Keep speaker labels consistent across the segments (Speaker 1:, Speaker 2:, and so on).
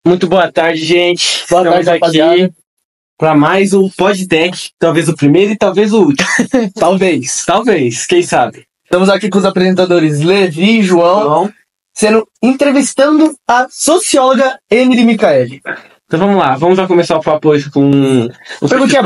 Speaker 1: Muito boa tarde, gente.
Speaker 2: Boa tarde, rapaziada.
Speaker 1: Aqui para mais um PodTech, talvez o primeiro e talvez o último. Talvez, quem sabe.
Speaker 2: Estamos aqui com os apresentadores Levi e João, entrevistando a socióloga Emily Micaeli.
Speaker 1: Então vamos lá, vamos já começar o papo hoje com o
Speaker 2: Perguntinha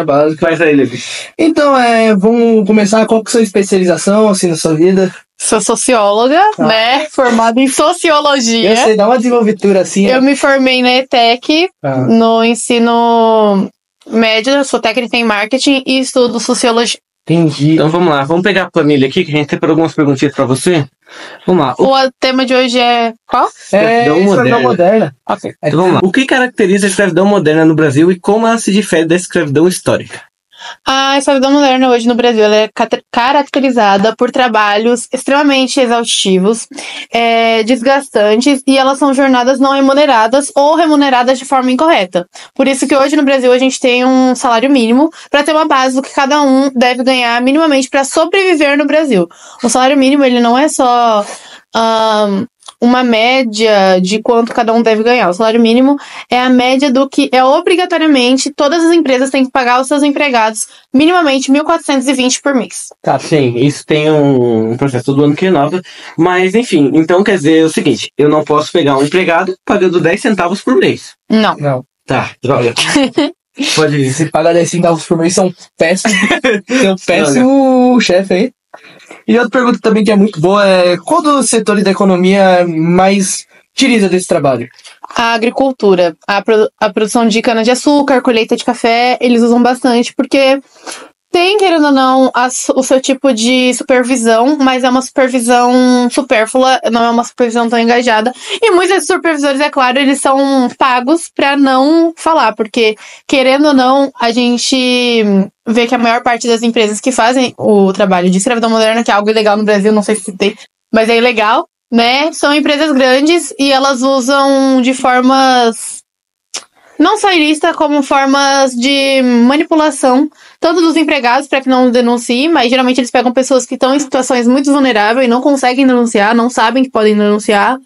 Speaker 2: básica.
Speaker 1: Faz aí, Levi.
Speaker 2: Então, vamos começar. Qual que é a sua especialização, assim, na sua vida?
Speaker 3: Sou socióloga, né? Formada em sociologia.
Speaker 2: Eu sei, dá uma desenvoltura assim.
Speaker 3: Eu me formei na ETEC, no ensino médio, eu sou técnica em marketing e estudo sociologia.
Speaker 2: Entendi.
Speaker 1: Então vamos lá, vamos pegar a planilha aqui, que a gente separou algumas perguntinhas pra você. Vamos lá.
Speaker 3: O tema de hoje é qual?
Speaker 2: Escravidão moderna.
Speaker 3: Ok.
Speaker 1: Então vamos lá. O que caracteriza a escravidão moderna no Brasil e como ela se difere da escravidão histórica?
Speaker 3: A escravidão moderna hoje no Brasil ela é caracterizada por trabalhos extremamente exaustivos, desgastantes, e elas são jornadas não remuneradas ou remuneradas de forma incorreta. Por isso que hoje no Brasil a gente tem um salário mínimo para ter uma base do que cada um deve ganhar minimamente para sobreviver no Brasil. O salário mínimo ele não é só uma média de quanto cada um deve ganhar. O salário mínimo é a média do que obrigatoriamente todas as empresas têm que pagar aos seus empregados, minimamente 1.420 por mês.
Speaker 1: Tá, sim, isso tem um processo do ano que renova, mas enfim, então quer dizer o seguinte, eu não posso pegar um empregado pagando 10 centavos por mês.
Speaker 3: Não.
Speaker 1: Tá, droga. Pode ir.
Speaker 2: Se pagar 10 centavos por mês, são péssimos. Tem um péssimo chefe aí. E outra pergunta também que é muito boa é: qual dos setores da economia mais utiliza desse trabalho?
Speaker 3: A agricultura, a produção de cana-de-açúcar, colheita de café, eles usam bastante porque tem, querendo ou não, o seu tipo de supervisão, mas é uma supervisão supérflua, não é uma supervisão tão engajada. E muitos desses supervisores, é claro, eles são pagos para não falar, porque, querendo ou não, a gente vê que a maior parte das empresas que fazem o trabalho de escravidão moderna, que é algo ilegal no Brasil, não sei se tem, mas é ilegal, né? São empresas grandes e elas usam de formas não só ilícita, como formas de manipulação, tanto dos empregados para que não denunciem, mas geralmente eles pegam pessoas que estão em situações muito vulneráveis e não conseguem denunciar, não sabem que podem denunciar,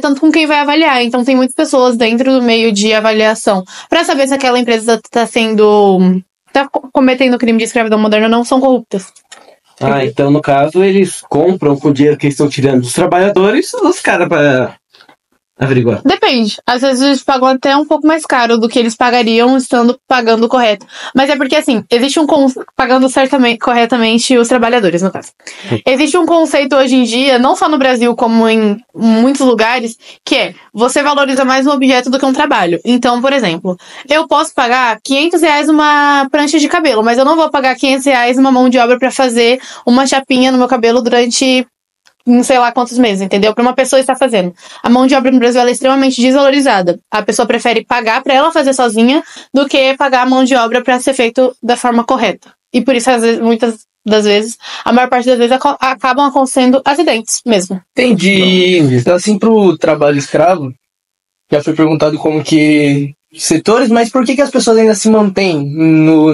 Speaker 3: tanto com quem vai avaliar. Então tem muitas pessoas dentro do meio de avaliação para saber se aquela empresa tá cometendo crime de escravidão moderna ou não, são corruptas.
Speaker 1: Então no caso eles compram com o dinheiro que eles estão tirando dos trabalhadores os caras para averiguar.
Speaker 3: Depende. Às vezes eles pagam até um pouco mais caro do que eles pagariam estando pagando correto. Mas é porque, assim, existe pagando corretamente os trabalhadores, no caso. Existe um conceito hoje em dia, não só no Brasil, como em muitos lugares, que você valoriza mais um objeto do que um trabalho. Então, por exemplo, eu posso pagar R$500 uma prancha de cabelo, mas eu não vou pagar R$500 uma mão de obra para fazer uma chapinha no meu cabelo durante não sei lá quantos meses, entendeu? Para uma pessoa estar fazendo. A mão de obra no Brasil ela é extremamente desvalorizada. A pessoa prefere pagar para ela fazer sozinha do que pagar a mão de obra para ser feito da forma correta. E por isso, às vezes, muitas das vezes, a maior parte das vezes acabam acontecendo acidentes mesmo.
Speaker 2: Entendi. Então, assim, pro trabalho escravo, já foi perguntado como que setores, mas por que as pessoas ainda se mantêm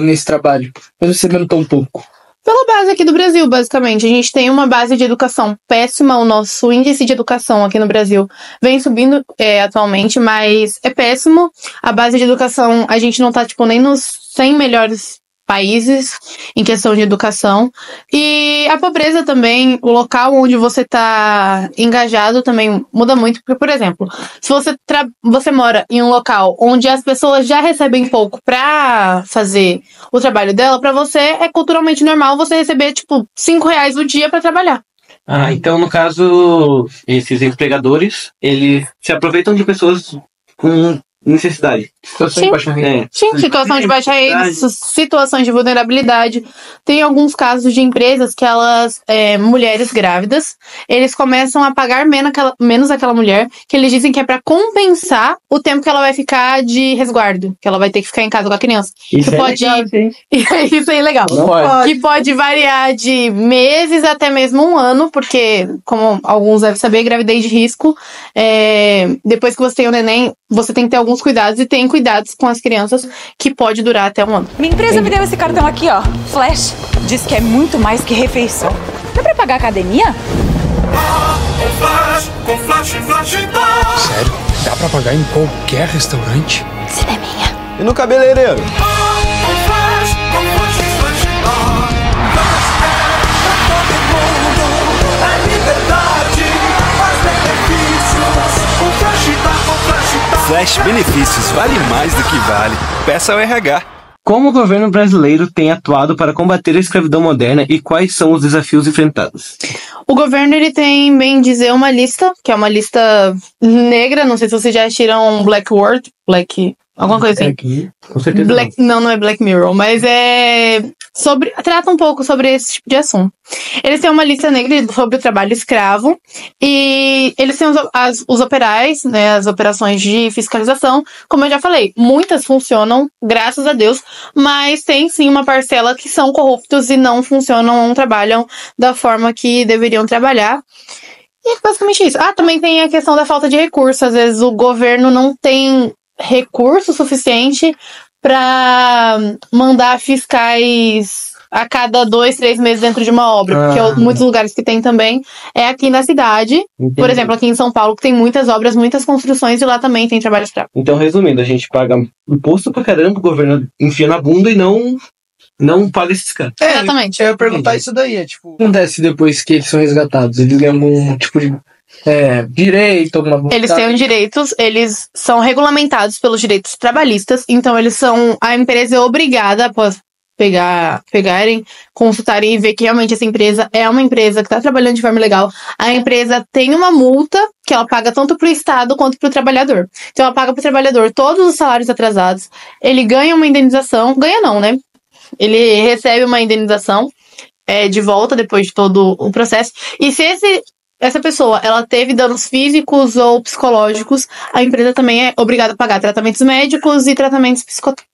Speaker 2: nesse trabalho, mesmo recebendo tão pouco?
Speaker 3: Pela base aqui do Brasil, basicamente. A gente tem uma base de educação péssima. O nosso índice de educação aqui no Brasil vem subindo atualmente, mas é péssimo. A base de educação, a gente não tá, nem nos 100 melhores países em questão de educação. E a pobreza também, o local onde você tá engajado também muda muito. Porque, por exemplo, se você mora em um local onde as pessoas já recebem pouco pra fazer o trabalho dela, pra você é culturalmente normal você receber, R$5 o dia pra trabalhar.
Speaker 1: Então, no caso, esses empregadores, eles se aproveitam de pessoas com necessidade.
Speaker 2: Situação de baixa renda.
Speaker 3: Sim, situação de baixa renda, situações de vulnerabilidade. Tem alguns casos de empresas que elas, mulheres grávidas, eles começam a pagar menos aquela mulher, que eles dizem que é pra compensar o tempo que ela vai ficar de resguardo, que ela vai ter que ficar em casa com a criança.
Speaker 1: Isso
Speaker 3: que
Speaker 1: pode...
Speaker 3: legal, isso é ilegal.
Speaker 1: Não pode.
Speaker 3: Que pode variar de meses até mesmo um ano, porque, como alguns devem saber, gravidez de risco, depois que você tem o neném, você tem que ter alguns cuidados e tem cuidados com as crianças que pode durar até um ano.
Speaker 4: Minha empresa me deu esse cartão aqui, ó, Flash. Diz que é muito mais que refeição. Dá pra pagar a academia?
Speaker 5: Com flash dó.
Speaker 6: Sério? Dá pra pagar em qualquer restaurante?
Speaker 4: Cineminha.
Speaker 7: E no cabeleireiro?
Speaker 5: Com flash dó. Flash é pra todo mundo. É liberdade, faz benefícios. Com flash dó.
Speaker 7: Flash Benefícios, vale mais do que vale. Peça ao RH.
Speaker 1: Como o governo brasileiro tem atuado para combater a escravidão moderna e quais são os desafios enfrentados?
Speaker 3: O governo, ele tem, bem dizer, uma lista, que é uma lista negra, não sei se vocês já assistiram alguma coisa assim.
Speaker 1: Aqui, com certeza
Speaker 3: Não é Black Mirror, mas trata um pouco sobre esse tipo de assunto. Eles têm uma lista negra sobre o trabalho escravo e eles têm os operais, né, as operações de fiscalização. Como eu já falei, muitas funcionam, graças a Deus, mas tem sim uma parcela que são corruptos e não funcionam, não trabalham da forma que deveriam trabalhar. E é basicamente isso. Também tem a questão da falta de recursos. Às vezes o governo não tem recurso suficiente para mandar fiscais a cada 2-3 meses dentro de uma obra, porque muitos lugares que tem também é aqui na cidade.
Speaker 1: Entendi.
Speaker 3: Por exemplo, aqui em São Paulo, que tem muitas obras, muitas construções, e lá também tem trabalho escravo.
Speaker 1: Então, resumindo, a gente paga imposto pra caramba, o governo enfia na bunda e não paga esses caras.
Speaker 3: Exatamente.
Speaker 2: Eu ia perguntar isso daí, o que acontece depois que eles são resgatados? Eles ganham algum tipo de direito, alguma...
Speaker 3: Eles têm direitos, eles são regulamentados pelos direitos trabalhistas, então a empresa é obrigada, após pegarem, consultarem e ver que realmente essa empresa é uma empresa que está trabalhando de forma legal. A empresa tem uma multa que ela paga tanto para o Estado quanto para o trabalhador. Então ela paga para o trabalhador todos os salários atrasados, ele ganha uma indenização, ganha não, né? Ele recebe uma indenização de volta depois de todo o processo. E se essa pessoa ela teve danos físicos ou psicológicos, a empresa também é obrigada a pagar tratamentos médicos e tratamentos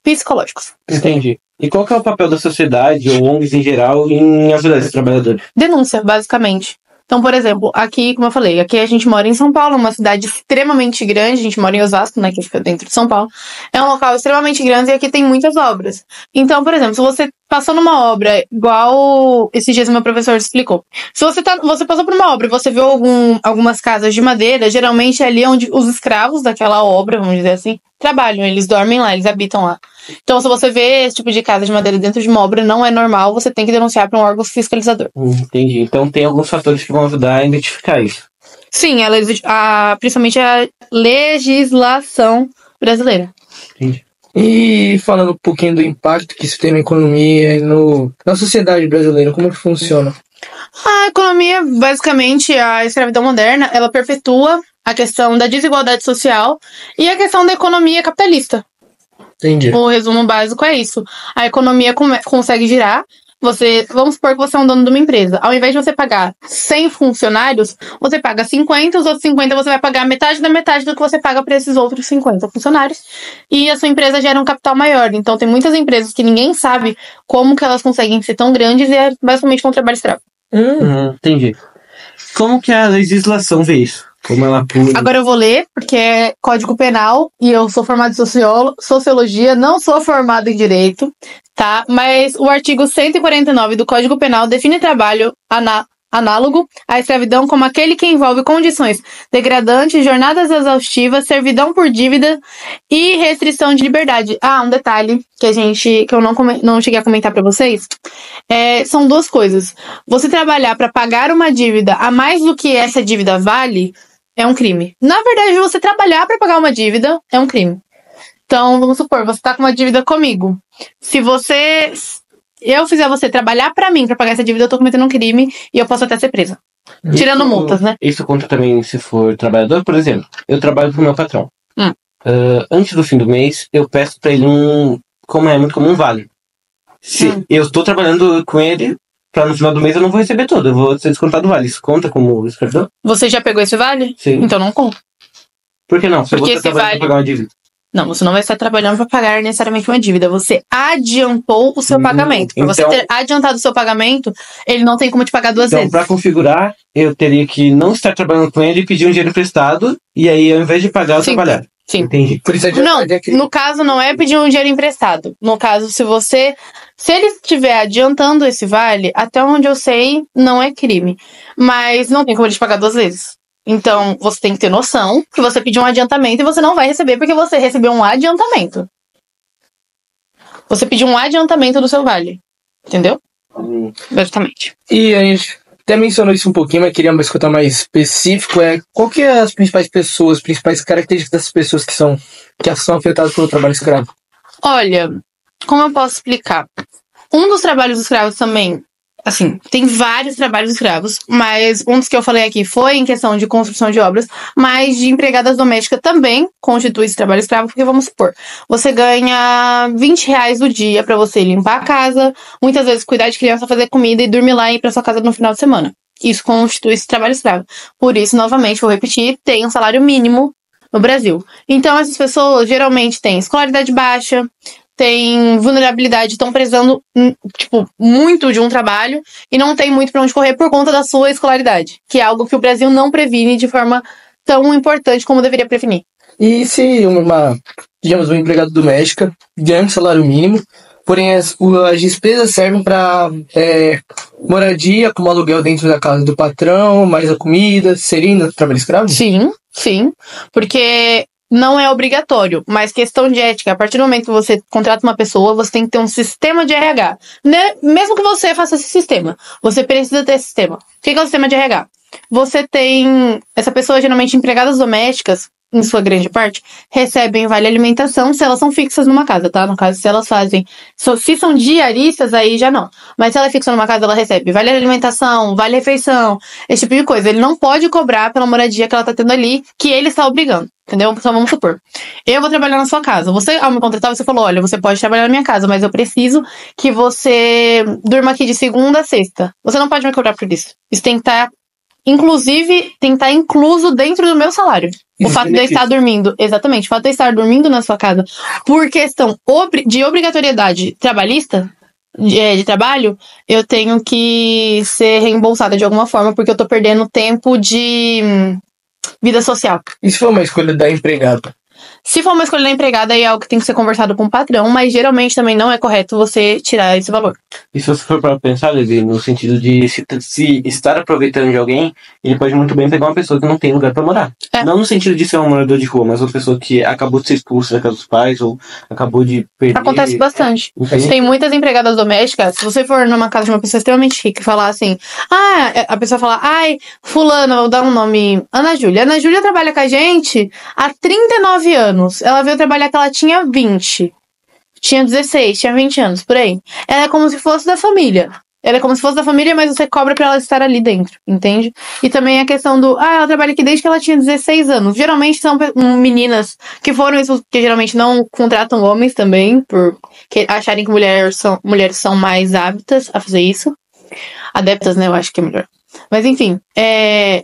Speaker 3: psicológicos.
Speaker 1: Entendi. E qual que é o papel da sociedade ou ONGs em geral em ajudar esses trabalhadores?
Speaker 3: Denúncia, basicamente. Então, por exemplo, aqui, como eu falei, aqui a gente mora em São Paulo, uma cidade extremamente grande, a gente mora em Osasco, né, que fica dentro de São Paulo. É um local extremamente grande e aqui tem muitas obras. Então, por exemplo, se você passou numa obra, igual esses dias meu professor explicou, se você passou por uma obra e você viu algumas casas de madeira, geralmente é ali onde os escravos daquela obra, vamos dizer assim, trabalham, eles dormem lá, eles habitam lá. Então, se você vê esse tipo de casa de madeira dentro de uma obra, não é normal, você tem que denunciar para um órgão fiscalizador.
Speaker 1: Entendi. Então, tem alguns fatores que vão ajudar a identificar isso.
Speaker 3: Sim, principalmente a legislação brasileira.
Speaker 1: Entendi.
Speaker 2: E falando um pouquinho do impacto que isso tem na economia e na sociedade brasileira, como que funciona?
Speaker 3: A economia, basicamente, a escravidão moderna, ela perpetua a questão da desigualdade social e a questão da economia capitalista.
Speaker 2: Entendi.
Speaker 3: O resumo básico é isso. A economia consegue girar. Vamos supor que você é um dono de uma empresa. Ao invés de você pagar 100 funcionários, você paga 50, os outros 50 você vai pagar metade da metade do que você paga para esses outros 50 funcionários. E a sua empresa gera um capital maior. Então tem muitas empresas que ninguém sabe como que elas conseguem ser tão grandes e é basicamente com trabalho escravo.
Speaker 1: Entendi. Como que a legislação vê isso? Como ela pula?
Speaker 3: Agora eu vou ler, porque é Código Penal, e eu sou formada em Sociologia, não sou formada em Direito, tá? Mas o artigo 149 do Código Penal define trabalho análogo à escravidão como aquele que envolve condições degradantes, jornadas exaustivas, servidão por dívida e restrição de liberdade. Um detalhe que eu não cheguei a comentar pra vocês, são duas coisas. Você trabalhar para pagar uma dívida a mais do que essa dívida vale é um crime. Na verdade, você trabalhar para pagar uma dívida é um crime. Então, vamos supor, você tá com uma dívida comigo. Se eu fizer você trabalhar para mim para pagar essa dívida, eu tô cometendo um crime e eu posso até ser presa. Tirando multas, né?
Speaker 1: Isso conta também se for trabalhador, por exemplo. Eu trabalho pro meu patrão. Antes do fim do mês, eu peço pra ele como é muito comum, um vale. Se eu estou trabalhando com ele, pra no final do mês eu não vou receber todo, eu vou ser descontado do vale. Isso conta como escravidão?
Speaker 3: Você já pegou esse vale?
Speaker 1: Sim.
Speaker 3: Então não conta.
Speaker 1: Por que não? Se
Speaker 3: Porque
Speaker 1: você trabalhar pra pagar uma dívida.
Speaker 3: Não, você não vai estar trabalhando para pagar necessariamente uma dívida. Você adiantou o seu pagamento. Para você ter adiantado o seu pagamento, ele não tem como te pagar duas vezes.
Speaker 1: Então, para configurar, eu teria que não estar trabalhando com ele e pedir um dinheiro emprestado, e aí, ao invés de pagar, eu trabalhar.
Speaker 3: Sim.
Speaker 1: Entendi.
Speaker 2: Por isso
Speaker 3: no caso, não é pedir um dinheiro emprestado. No caso, se ele estiver adiantando esse vale, até onde eu sei, não é crime. Mas não tem como ele te pagar duas vezes. Então, você tem que ter noção que você pediu um adiantamento e você não vai receber porque você recebeu um adiantamento. Você pediu um adiantamento do seu vale. Entendeu? Basicamente.
Speaker 2: E a gente até mencionou isso um pouquinho, mas queria escutar mais específico. Qual que é as principais pessoas, as principais características das pessoas que são afetadas pelo trabalho escravo?
Speaker 3: Olha, como eu posso explicar? Um dos trabalhos escravos também, assim, tem vários trabalhos escravos, mas um dos que eu falei aqui foi em questão de construção de obras, mas de empregadas domésticas também constitui esse trabalho escravo, porque vamos supor, você ganha R$20 o dia pra você limpar a casa, muitas vezes cuidar de criança, fazer comida e dormir lá e ir pra sua casa no final de semana. Isso constitui esse trabalho escravo. Por isso, novamente, vou repetir, tem um salário mínimo no Brasil. Então, essas pessoas geralmente têm escolaridade baixa, tem vulnerabilidade, estão precisando, muito de um trabalho e não tem muito pra onde correr por conta da sua escolaridade, que é algo que o Brasil não previne de forma tão importante como deveria prevenir.
Speaker 2: E se uma empregada doméstica ganha um salário mínimo, porém as despesas servem para moradia, como aluguel dentro da casa do patrão, mais a comida, seria ainda trabalho escravo?
Speaker 3: Sim, porque não é obrigatório, mas questão de ética, a partir do momento que você contrata uma pessoa, você tem que ter um sistema de RH. Né? Mesmo que você faça esse sistema, você precisa ter esse sistema. O que é o sistema de RH? Você tem... Essa pessoa, geralmente, empregadas domésticas, em sua grande parte, recebem vale alimentação se elas são fixas numa casa, tá? No caso, se elas fazem... Se são diaristas, aí já não. Mas se ela é fixa numa casa, ela recebe vale alimentação, vale refeição, esse tipo de coisa. Ele não pode cobrar pela moradia que ela tá tendo ali, que ele está obrigando. Entendeu? Então, vamos supor. Eu vou trabalhar na sua casa. Você, ao me contratar, você falou, olha, você pode trabalhar na minha casa, mas eu preciso que você durma aqui de segunda a sexta. Você não pode me cobrar por isso. Isso tem que estar... Inclusive, tem que estar incluso dentro do meu salário. O fato de eu estar dormindo, exatamente, o fato de eu estar dormindo na sua casa por questão de obrigatoriedade trabalhista, de trabalho, eu tenho que ser reembolsada de alguma forma, porque eu tô perdendo tempo de vida social.
Speaker 2: E se for uma escolha da empregada?
Speaker 3: Se for uma escolha da empregada, é algo que tem que ser conversado com o patrão, mas geralmente também não é correto você tirar esse valor.
Speaker 1: E se você for para pensar, Levi, no sentido de se estar aproveitando de alguém, ele pode muito bem pegar uma pessoa que não tem lugar para morar. Não no sentido de ser um morador de rua, mas uma pessoa que acabou de ser expulsa da casa dos pais ou acabou de perder...
Speaker 3: Acontece bastante. Tem muitas empregadas domésticas, se você for numa casa de uma pessoa extremamente rica e falar assim, a pessoa fala, fulana, vou dar um nome, Ana Júlia. Ana Júlia trabalha com a gente há 39 anos. Ela veio trabalhar que ela tinha 20. Tinha 16, tinha 20 anos, por aí. Ela é como se fosse da família. Ela é como se fosse da família, mas você cobra pra ela estar ali dentro, entende? E também a questão do... ela trabalha aqui desde que ela tinha 16 anos. Geralmente são meninas que foram isso, que geralmente não contratam homens também, por acharem que mulheres são mais aptas a fazer isso. Adeptas, né? Eu acho que é melhor. Mas enfim,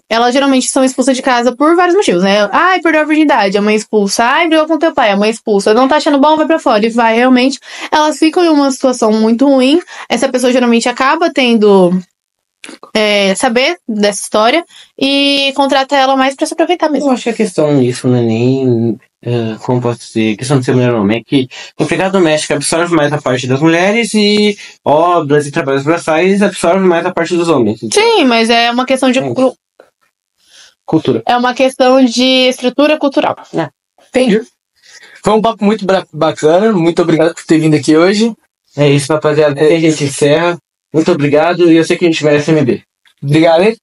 Speaker 3: elas geralmente são expulsas de casa por vários motivos, né? Perdeu a virgindade, a mãe expulsa. Brigou com teu pai, a mãe expulsa. Não tá achando bom, vai pra fora. E vai, realmente. Elas ficam em uma situação muito ruim. Essa pessoa geralmente acaba tendo... saber dessa história e contrata ela mais pra se aproveitar mesmo.
Speaker 1: Eu acho que a questão nisso não é nem... como posso dizer? Questão de ser mulher ou homem. É que o empregado doméstico absorve mais a parte das mulheres e obras e trabalhos braçais absorve mais a parte dos homens.
Speaker 3: Sim, mas é uma questão de...
Speaker 1: cultura.
Speaker 3: É uma questão de estrutura cultural.
Speaker 2: Entendi. Foi um papo muito bacana. Muito obrigado por ter vindo aqui hoje.
Speaker 1: É isso, rapaziada. A gente encerra. Muito obrigado e eu sei que a gente merece MB.
Speaker 2: Obrigado, hein?